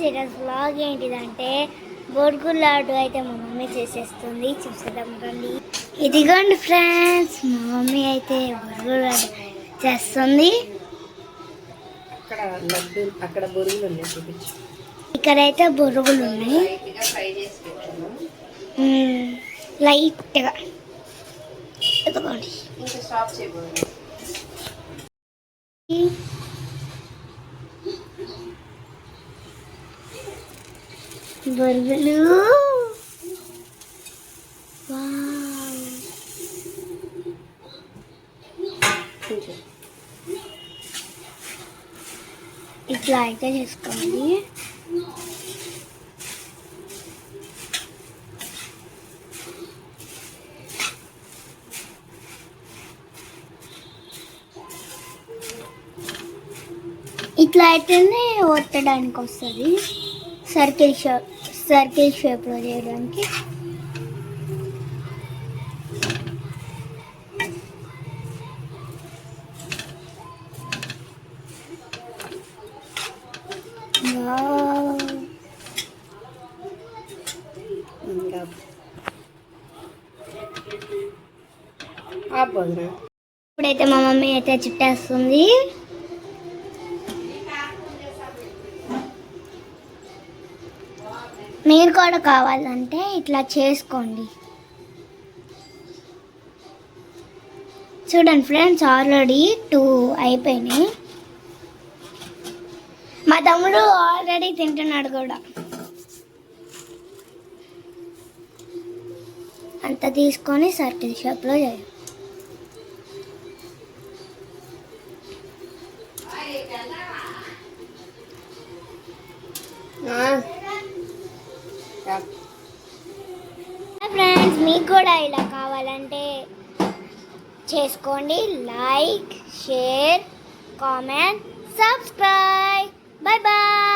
Friends ఈరోజు vlog ఏంటిదంటే బొరుగుల లడ్డు అయితే మా మమ్మీ చేసేస్తుంది, చూసేద్దాం రండి. ఇదిగోండి ఫ్రెండ్స్, మా మమ్మీ అయితే బొరుగుల లడ్డు చేస్తుంది. ఇక్కడైతే బొరుగులు ఉన్నాయి లైట్గా. ఇదిగోండి బొరుగులు. ఇట్లా అయితే చేసుకోండి. ఇట్లా అయితేనే ఒత్తడానికి వస్తుంది, సర్కిల్ షేప్లో చేయడానికి. ఇప్పుడైతే మా మమ్మీ అయితే చుట్టేస్తుంది. మీరు కూడా కావాలంటే ఇట్లా చేసుకోండి. చూడండి ఫ్రెండ్స్, ఆల్రెడీ 2 అయిపోయినాయి. మా తమ్ముడు ఆల్రెడీ తింటున్నాడు కూడా. అంత తీసుకొని సర్కిల్ షేప్లో చేయాలి. ఫ్రెండ్స్, మీకు కూడా ఇలా కావాలంటే చేసుకోండి. Like, share, comment, subscribe. Bye bye.